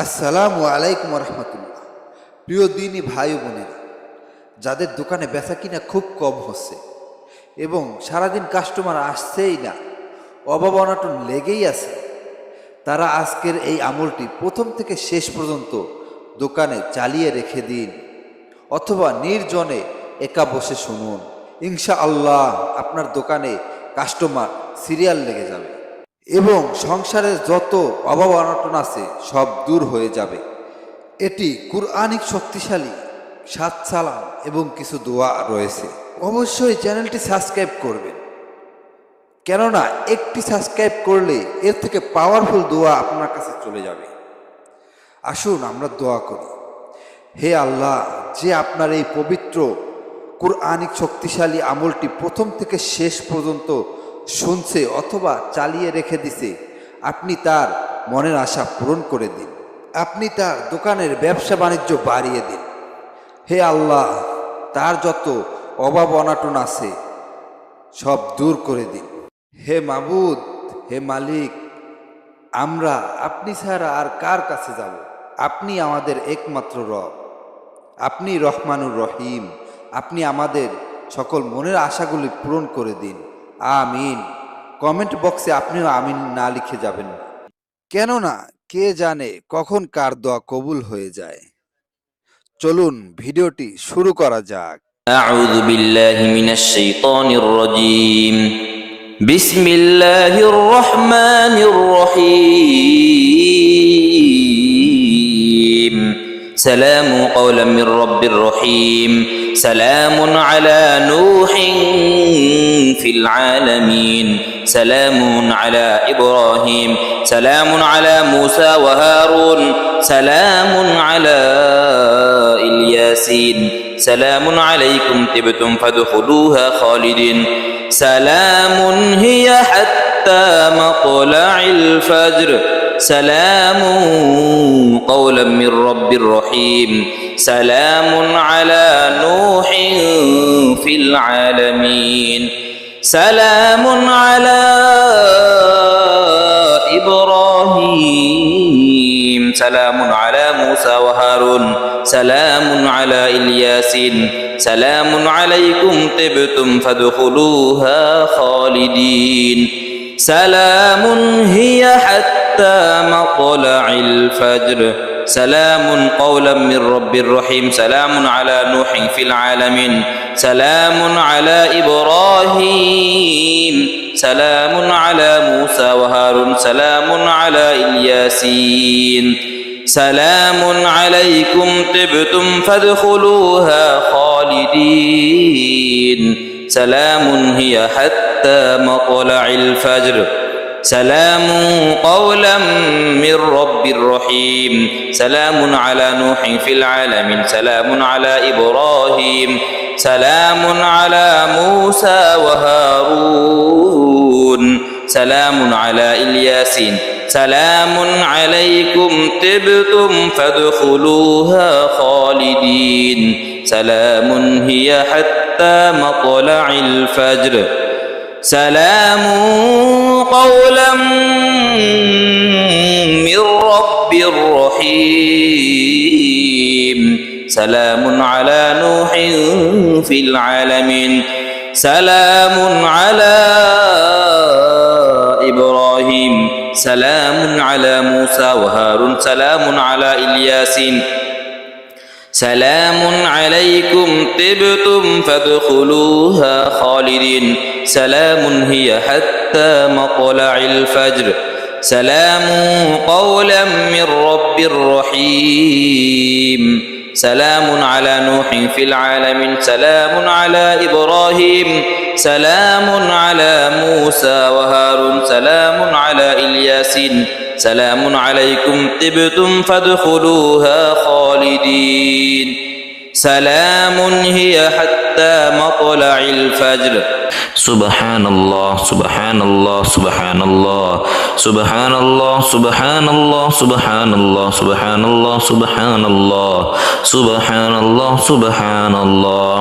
আসসালামু আলাইকুম রহমতুল্লাহ। প্রিয় দিনী ভাই ও বোনেরা, যাদের দোকানে বেচা কিনা খুব কম হচ্ছে এবং সারাদিন কাস্টমার আসছেই না, অভাব অনটন লেগেই আছে, তারা আজকের এই আমলটি প্রথম থেকে শেষ পর্যন্ত দোকানে চালিয়ে রেখে দিন, অথবা নির্জনে একা বসে শুনুন। ইনশাআল্লাহ আপনার দোকানে কাস্টমার সিরিয়াল লেগে যাবে এবং সংসারের যত অভাব অনটন আছে সব দূর হয়ে যাবে। এটি কুরআনিক শক্তিশালী 7 সালাম এবং কিছু দোয়া রয়েছে। অবশ্যই চ্যানেলটি সাবস্ক্রাইব করবেন, কেননা একটি সাবস্ক্রাইব করলে এর থেকে পাওয়ারফুল দোয়া আপনার কাছে চলে যাবে। আসুন আমরা দোয়া করি। হে আল্লাহ, যে আপনার এই পবিত্র কুরআনিক শক্তিশালী আমলটি প্রথম থেকে শেষ পর্যন্ত শুনছে অথবা চালিয়ে রেখে দিছে, আপনি তার মনের আশা পূরণ করে দিন। আপনি তার দোকানের ব্যবসা বাণিজ্য বাড়িয়ে দিন। হে আল্লাহ, তার যত অভাব অনাটন আছে সব দূর করে দিন। হে মাবুদ, হে মালিক, আমরা আপনি ছাড়া আর কার কাছে যাব? আপনি আমাদের একমাত্র রব, আপনি রহমানুর রহিম। আপনি আমাদের সকল মনের আশাগুলি পূরণ করে দিন, আমিন। কমেন্ট বক্সে আপনিও আমিন না লিখে যাবেন না, কেননা কে জানে কখন কার দোয়া কবুল হয়ে যায়। চলুন ভিডিওটি শুরু করা যাক। أعوذ بالله من الشيطان الرجيم. بسم الله الرحمن الرحيم. سلام قولا من رب رحيم. سلام على نوح في العالمين. سلام على إبراهيم. سلام على موسى وهارون. سلام على الياسين. سلام عليكم طبتم فادخلوها خالدين. سلام هي حتى مطلع الفجر. سلام قولا من رب رحيم. سلام على نوح في العالمين. سلام على إبراهيم. سلام على موسى وهارون. سلام على الياسين. سلام عليكم طبتم فادخلوها خالدين. سلام هي حتى مطلع الفجر. سلام قولا من رب رحيم. سلام على نوح في العالمين. سلام على إبراهيم. سلام على موسى وهارون. سلام على الياسين. سلام عليكم طبتم فادخلوها خالدين. سلام هي حتى مطلع الفجر. سلام قولا من رب رحيم. سلام على نوح في العالمين. سلام على إبراهيم. سلام على موسى وهارون. سلام على الياسين. سلام عليكم طبتم فادخلوها خالدين. سلام هي حتى مطلع الفجر. سلام قولا من رب رحيم. سلام على نوح في العالمين. سلام على إبراهيم. سلام على موسى وهارون. سلام على الياسين. سلام عليكم طبتم فادخلوها خالدين. سلام هي حتى مطلع الفجر. سلام قولا من رب رحيم. سلام على نوح في العالمين. سلام على إبراهيم. سلام على موسى وهارون. سلام على الياسين. سلام عليكم طبتم فادخلوها خالدين. سلام هي حتى مطلع الفجر. سبحان الله سبحان الله سبحان الله سبحان الله سبحان الله سبحان الله سبحان الله سبحان الله سبحان الله سبحان الله.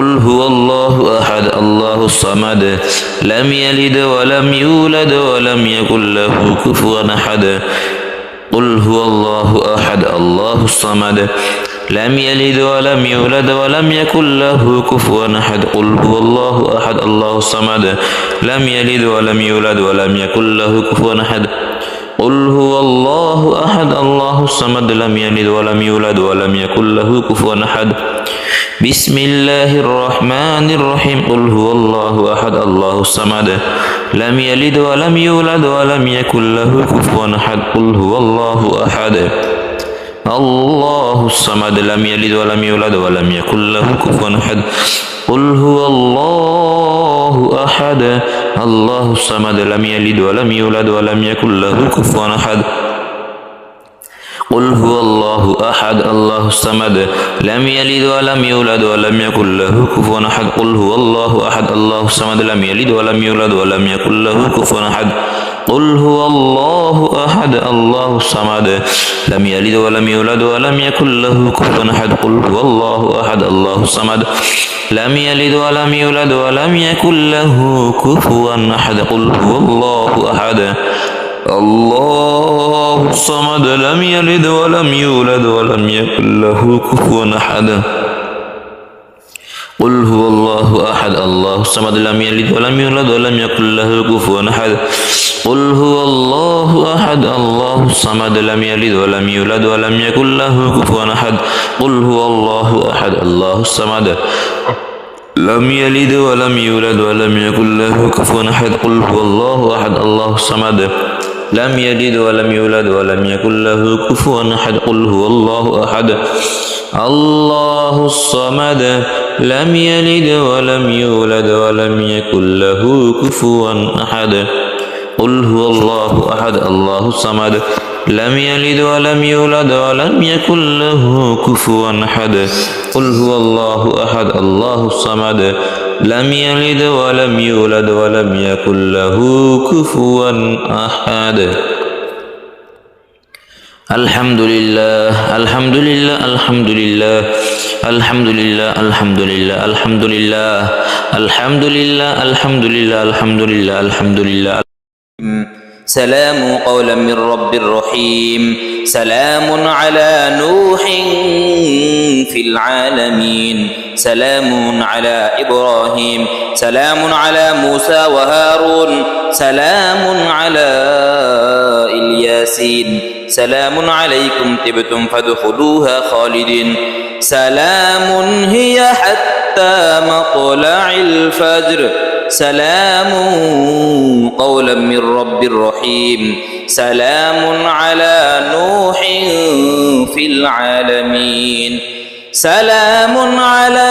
قل هو الله أحد الله الصمد لم يلد ولم يولد ولم يكن له كفوا أحد قل هو الله أحد الله الصمد لم يلد ولم يولد ولم يكن له كفوا أحد قل هو الله أحد الله الصمد لم يلد ولم يولد ولم يكن له كفوا أحد قل هو الله أحد الله الصمد لم يلد ولم يولد ولم يكن له كفوا أحد بسم الله الرحمن الرحيم قل هو الله أحد الله الصمد لم يلد ولم يولد ولم يكن له كفوا أحد قل هو الله أحد الله الصمد لم يلد ولم يولد ولم يكن له كفوا أحد قل هو الله أحد الله الصمد لم يلد ولم يولد ولم يكن له كفوا أحد قل هو الله أحد الله الصمد لم يلد ولم يولد ولم يكن له كفوا أحد قل هو الله أحد الله الصمد لم يلد ولم يولد ولم يكن له كفوا أحد قل هو الله أحد الله الصمد لم يلد ولم يولد ولم يكن له كفوا أحد قل هو الله أحد الله الصمد لم يلد ولم يولد ولم يكن له كفوا أحد قل هو الله أحد الله الصمد لم يلد ولم يولد ولم يكن له كفوا أحد قل هو الله أحد الله الصمد لم يلد ولم يولد ولم يكن له كفوا أحد قل هو الله أحد الله الصمد لم يلد ولم يولد ولم يكن له كفوا أحد قل هو الله أحد الله الصمد لم يلد ولم يولد ولم يكن له كفوا أحد قل هو الله أحد الله الصمد لم يلد ولم يولد ولم يكن له كفوا أحد قل هو الله أحد الله الصمد لم يلد ولم يولد ولم يكن له كفوا أحد قل هو الله أحد الله الصمد لم يلد ولم يولد ولم يكن له كفوا أحد قل هو الله أحد الله الصمد لم يلد ولم يولد ولم يكن له كفوا أحد الحمد لله الحمد لله الحمد لله الحمد لله الحمد لله الحمد لله الحمد لله الحمد لله الحمد لله الحمد لله سلام قولا من رب رحيم سلام على نوح في العالمين سلام على إبراهيم سلام على موسى وهارون سلام على الياسين سلام عليكم طبتم فادخلوها خالدين سلام هي حتى مطلع الفجر سلام قولا من رب رحيم سلام على نوح في العالمين سلام على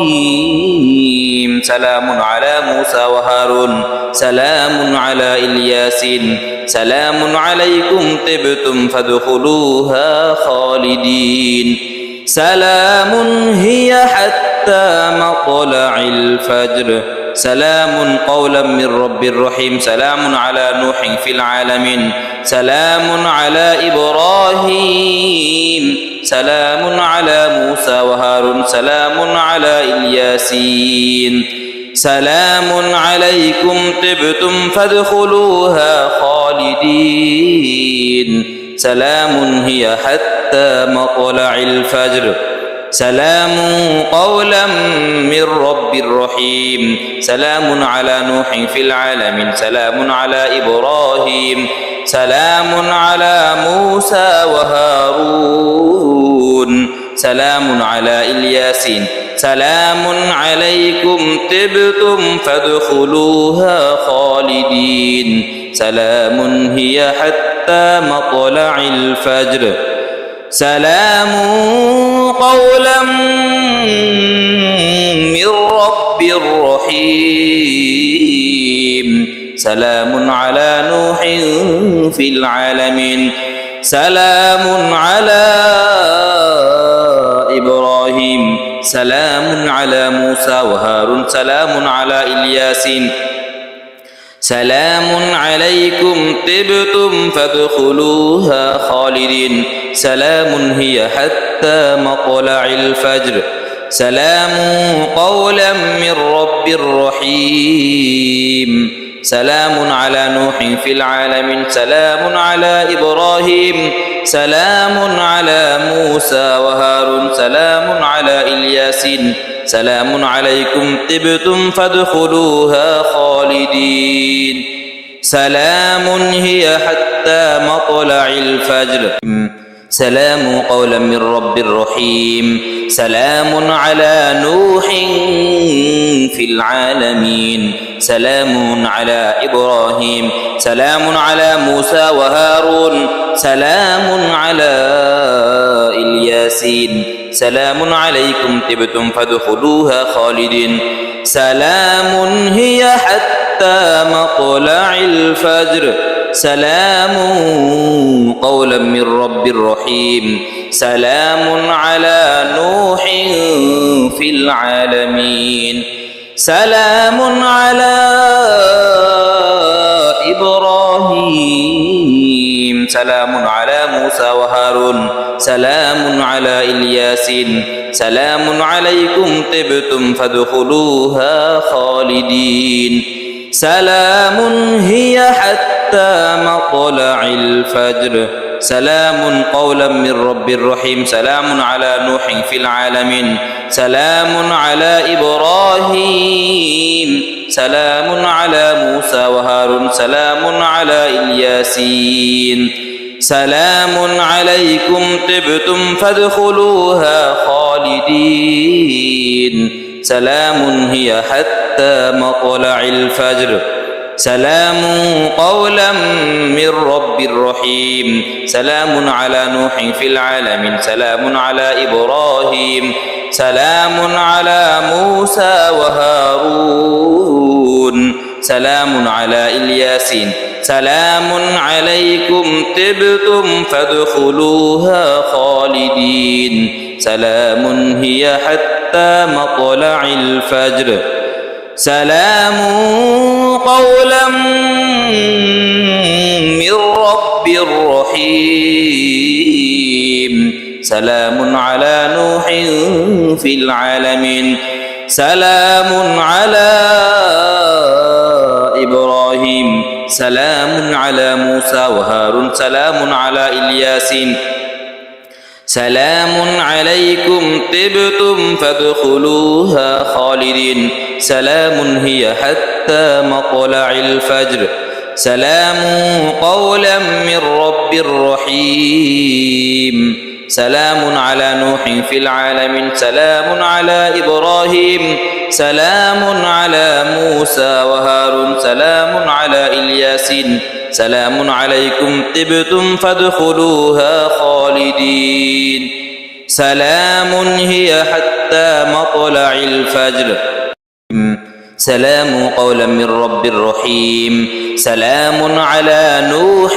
إبراهيم سلام على موسى وهارون سلام على الياسين سلام عليكم طبتم فادخلوها خالدين سلام هي حتى مطلع الفجر سلام قولا من رب رحيم سلام على نوح في العالمين سلام على إبراهيم سلام على موسى وهارون سلام على الياسين سلام عليكم طبتم فادخلوها خالدين سلام هي حتى مطلع الفجر سلام قولا من رب رحيم سلام على نوح في العالمين سلام على إبراهيم سلام على موسى وهارون سلام على الياسين سلام عليكم طبتم فادخلوها خالدين سلام هي حتى مطلع الفجر سلام قولا من رب رحيم سلام على نوح في العالمين سلام على إبراهيم سلام على موسى وهارون سلام على الياسين سلام عليكم طبتم فادخلوها خالدين سلام هي حتى مطلع الفجر سلام قولا من رب رحيم سلام على نوح في العالمين سلام على إبراهيم سلام على موسى وهارون سلام على الياسين سلام عليكم طبتم فادخلوها خالدين سلام هي حتى مطلع الفجر سلام قولا من رب رحيم سلام على نوح في العالمين سلام على إبراهيم سلام على موسى وهارون سلام على الياسين سلام عليكم طبتم فادخلوها خالدين سلام هي حتى مطلع الفجر سلام قولا من رب رحيم سلام على نوح في العالمين سلام على إبراهيم سلام على موسى وهارون سلام على الياسين سلام عليكم طبتم فادخلوها خالدين سلام هي حتى مطلع الفجر سلام قولا من رب رحيم سلام على نوح في العالمين سلام على إبراهيم سلام على موسى وهارون سلام على الياسين سلام عليكم طبتم فادخلوها خالدين سلام هي حتى مطلع الفجر سلام قولا من رب رحيم سلام على نوح في العالمين سلام على إبراهيم سلام على موسى وهارون سلام على الياسين سلام عليكم طبتم فادخلوها خالدين سلام هي حتى مطلع الفجر سلام قولا من رب رحيم سلام على نوح في العالمين سلام على إبراهيم سلام على موسى وهارون سلام على الياسين سلام عليكم طبتم فادخلوها خالدين سلام هي حتى مطلع الفجر سلام قولا من رب رحيم سلام على نوح في العالمين سلام على إبراهيم سلام على موسى وهارون سلام على الياسين سلام عليكم طبتم فادخلوها خالدين سلام هي حتى مطلع الفجر سلام قولا من رب رحيم سلام على نوح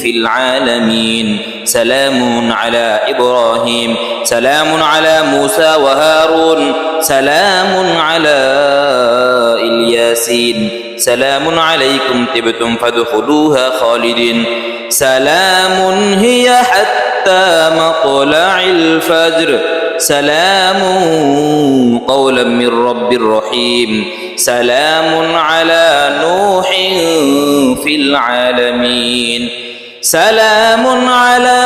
في العالمين سلام على إبراهيم سلام على موسى وهارون سلام على الياسين سلام عليكم طبتم فادخلوها خالدين سلام هي حتى مطلع الفجر سلام قولا من رب رحيم سلام على نوح في العالمين سلام على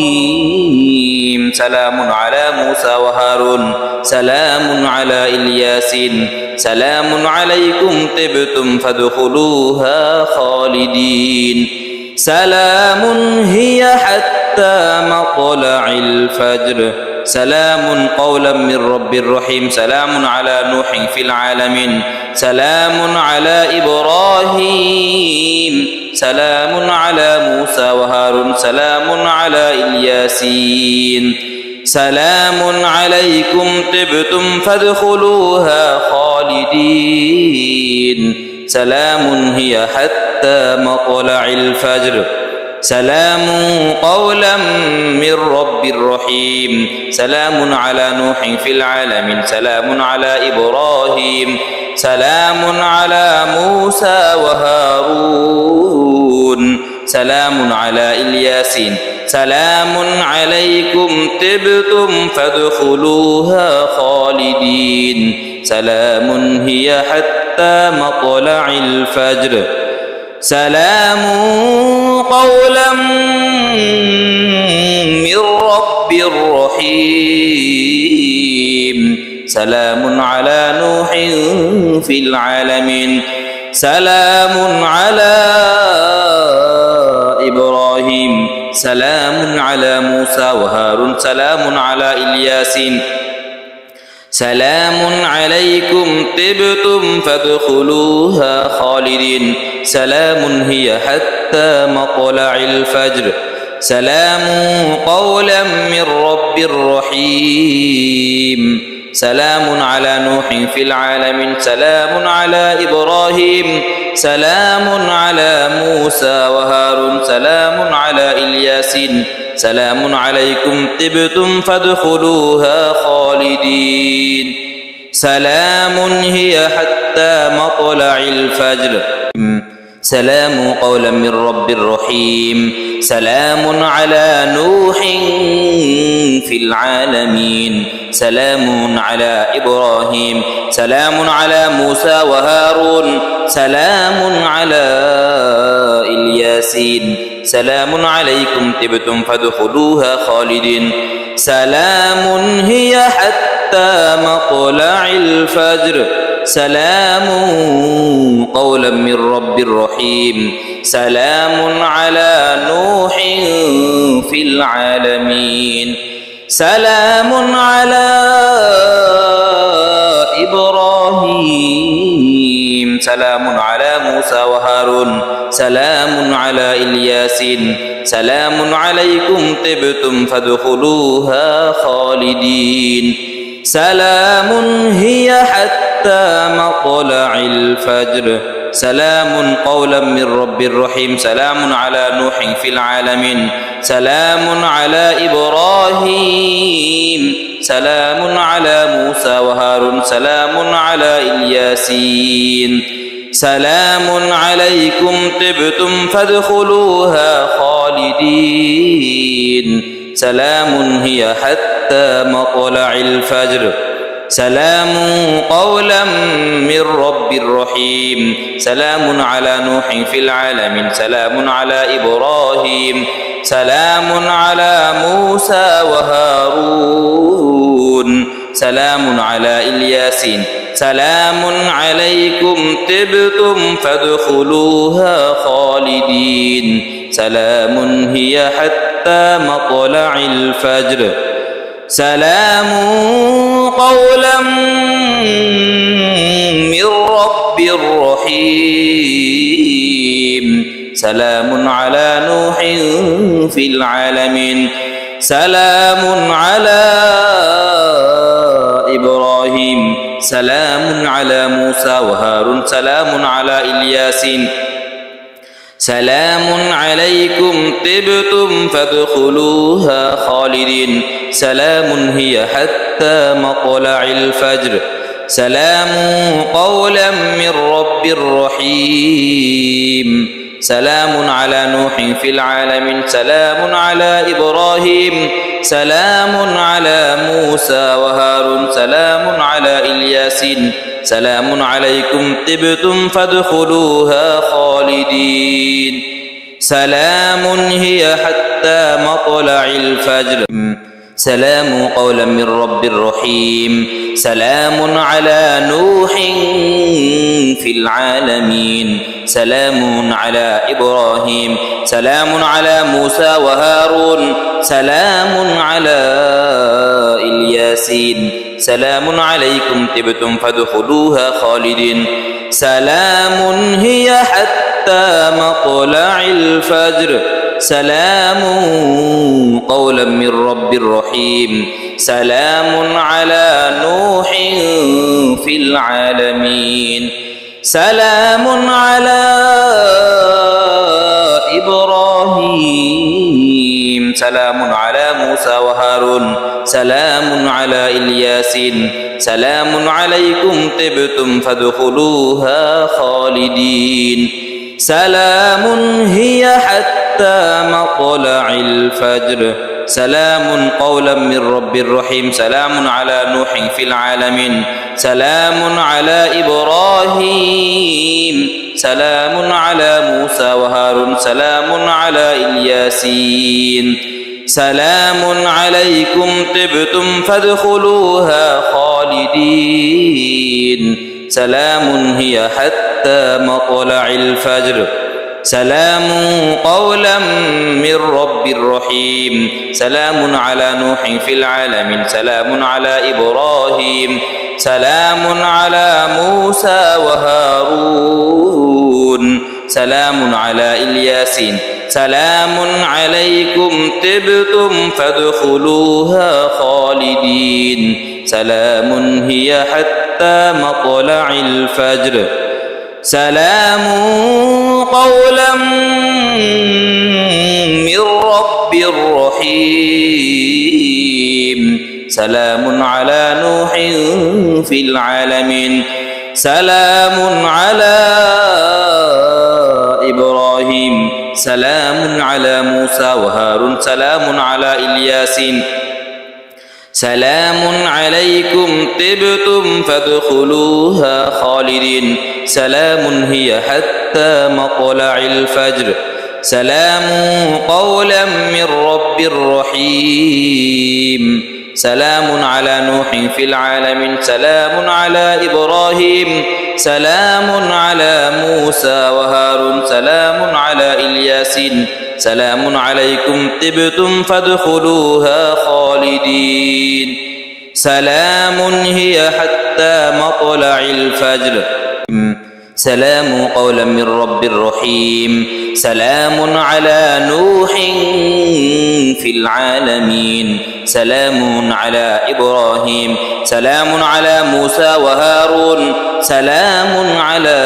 إبراهيم سلام على موسى وهارون سلام على الياسين سلام عليكم طبتم فادخلوها خالدين سلام هي حتى مطلع الفجر سلام قولا من رب رحيم سلام على نوح في العالمين سلام على إبراهيم سلام على موسى وهارون سلام على الياسين سلام عليكم طبتم فادخلوها خالدين سلام هي حتى مطلع الفجر سلام قولا من رب رحيم سلام على نوح في العالمين سلام على إبراهيم سلام على موسى وهارون سلام على الياسين سلام عليكم طبتم فادخلوها خالدين سلام هي حتى مطلع الفجر سلام قولا من رب رحيم سلام على نوح في العالمين سلام على إبراهيم سلام على موسى وهارون سلام على الياسين سلام عليكم طبتم فادخلوها خالدين سلام هي حتى مطلع الفجر سلام قولا من رب رحيم سلام على نوح في العالمين سلام على إبراهيم سلام على موسى وهارون سلام على الياسين سلام عليكم طبتم فادخلوها خالدين سلام هي حتى مطلع الفجر سلام قولا من رب رحيم سلام على نوح في العالمين سلام على إبراهيم سلام على موسى وهارون سلام على الياسين سلام عليكم طبتم فادخلوها خالدين سلام هي حتى مطلع الفجر سلام قولا من رب رحيم سلام على نوح في العالمين سلام على إبراهيم سلام على موسى وهارون سلام على الياسين سلام عليكم طبتم فادخلوها خالدين سلام هي حتى مطلع الفجر سلام قولا من رب رحيم سلام على نوح في العالمين سلام على إبراهيم سلام على موسى وهارون سلام على الياسين سلام عليكم طبتم فادخلوها خالدين سلام هي حتى مطلع الفجر سلام قولا من رب رحيم سلام على نوح في العالمين سلام على إبراهيم سلام على موسى وهارون سلام على الياسين سلام عليكم طبتم فادخلوها خالدين سلام هي حتى مطلع الفجر سلام قولا من رب رحيم سلام على نوح في العالمين سلام على إبراهيم سلام على موسى وهارون سلام على الياسين سلام عليكم طبتم فادخلوها خالدين سلام هي حتى مطلع الفجر سلام قولا من رب رحيم سلام على نوح في العالمين سلام على إبراهيم سلام على موسى وهارون سلام على الياسين سلام عليكم طبتم فادخلوها خالدين سلام هي حتى مطلع الفجر سلام قولا من رب رحيم سلام على نوح في العالمين سلام على إبراهيم سلام على موسى وهارون سلام على الياسين سلام عليكم طبتم فادخلوها خالدين سلام هي حتى مطلع الفجر سلام قولا من رب رحيم سلام على نوح في العالمين سلام على إبراهيم سلام على موسى وهارون سلام على الياسين سلام عليكم طبتم فادخلوها خالدين سلام هي حتى مطلع الفجر سلام قولا من رب رحيم سلام على نوح في العالمين سلام على إبراهيم سلام على موسى وهارون سلام على الياسين سلام عليكم طبتم فادخلوها خالدين سلام هي حتى مطلع الفجر سلام قولا من رب رحيم سلام على نوح في العالمين سلام على إبراهيم سلام على موسى وهارون سلام على الياسين سلام عليكم طبتم فادخلوها خالدين سلام هي حتى مطلع الفجر سلام قولا من رب رحيم سلام على نوح في العالمين سلام على إبراهيم سلام على موسى وهارون سلام على الياسين سلام عليكم طبتم فادخلوها خالدين سلام هي حتى مطلع الفجر سلام قولا من رب رحيم سلام على نوح في العالمين سلام على إبراهيم سلام على موسى وهارون سلام على الياسين سلام عليكم طبتم فادخلوها خالدين سلام هي حتى مطلع الفجر سلام قولا من رب رحيم سلام على نوح في العالمين سلام على إبراهيم سلام على موسى وهارون سلام على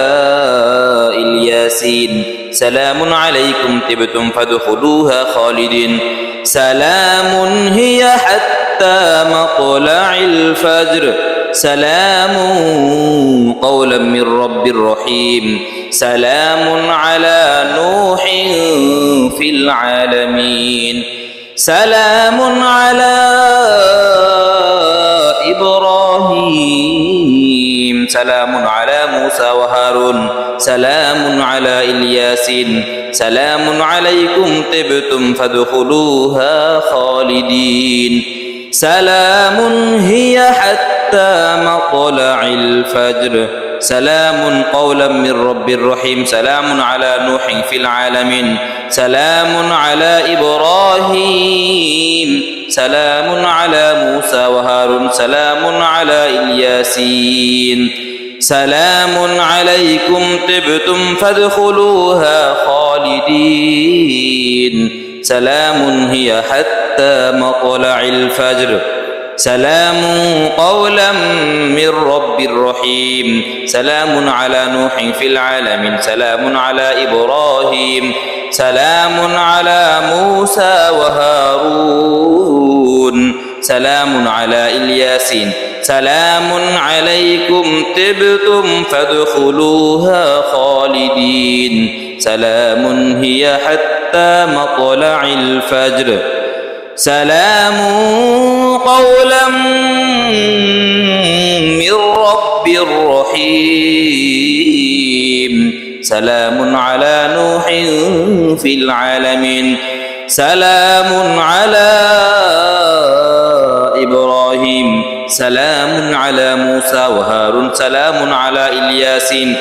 الياسين سلام عليكم طبتم فادخلوها خالدين سلام هي حتى مطلع الفجر سلام قولا من رب رحيم سلام على نوح في العالمين سلام على إبراهيم سلام على موسى وهارون سلام على الياسين سلام عليكم طبتم فادخلوها خالدين سلام هي حتى مطلع الفجر سلام قولا من رب رحيم سلام على نوح في العالمين سلام على إبراهيم سلام على موسى وهارون سلام على الياسين سلام عليكم طبتم فادخلوها خالدين سلام هي حتى مطلع الفجر سلام قولا من رب رحيم سلام على نوح في العالمين سلام على إبراهيم سلام على موسى وهارون سلام على الياسين سلام عليكم طبتم فادخلوها خالدين سلام هي حتى مطلع الفجر سلام قولا من رب رحيم سلام على نوح في العالمين سلام على إبراهيم سلام على موسى وهارون سلام على الياسين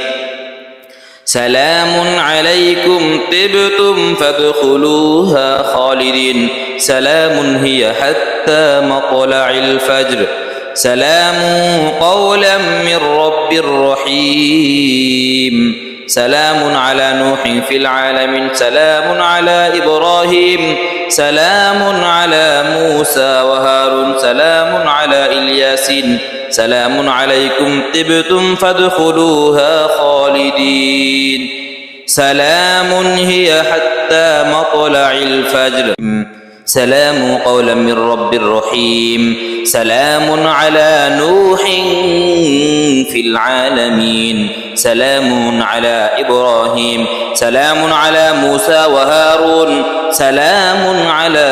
سلام عليكم طبتم فادخلوها خالدين سلام هي حتى مطلع الفجر سلام قولا من رب رحيم سلام على نوح في العالمين سلام على إبراهيم سلام على موسى وهارون سلام على الياسين سلام عليكم طبتم فادخلوها خالدين سلام هي حتى مطلع الفجر سلام قولا من رب رحيم سلام على نوح في العالمين سلام على إبراهيم سلام على موسى وهارون سلام على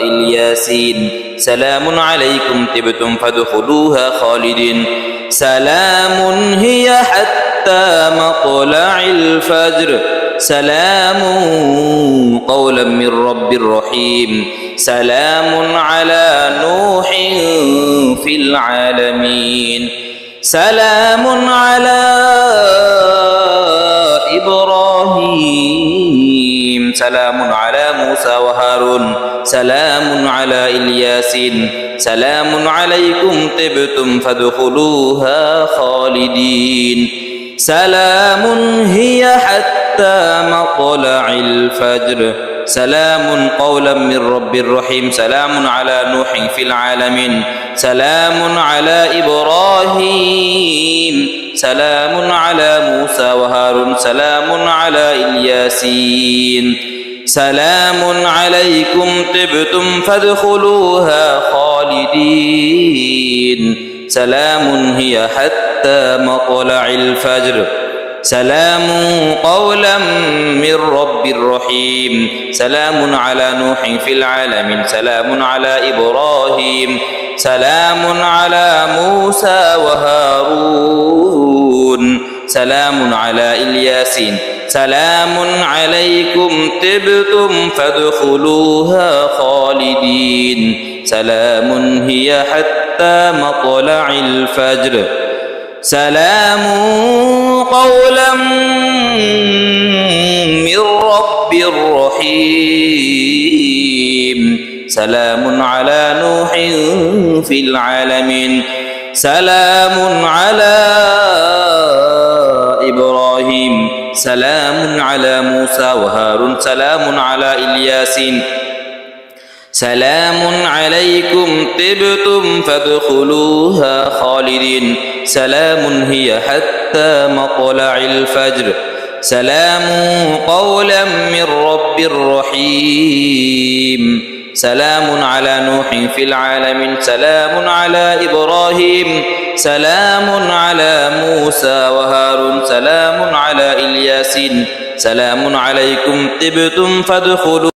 الياسين سلام عليكم طبتم فادخلوها خالدين سلام هي حتى مطلع الفجر سلام قولا من رب رحيم سلام على نوح في العالمين سلام على إبراهيم سلام على موسى وهارون سلام على الياسين سلام عليكم طبتم فادخلوها خالدين سلام هي حتى مطلع الفجر سلام قولا من رب رحيم سلام على نوح في العالمين سلام على إبراهيم سلام على موسى وهارون سلام على الياسين سلام عليكم طبتم فادخلوها خالدين سلام هي حتى مطلع الفجر سلام قولا من رب رحيم سلام على نوح في العالمين سلام على إبراهيم سلام على موسى وهارون سلام على الياسين سلام عليكم طبتم فادخلوها خالدين سلام هي حتى مطلع الفجر سلام قولا من رب رحيم سلام على نوح في العالمين سلام على إبراهيم سلام على موسى وهارون سلام على الياسين سلام عليكم طبتم فادخلوها خالدين سلام هي حتى مطلع الفجر سلام قولا من رب رحيم سلام على نوح في العالمين سلام على إبراهيم سلام على موسى وهارون سلام على الياسين سلام عليكم طبتم فادخلوا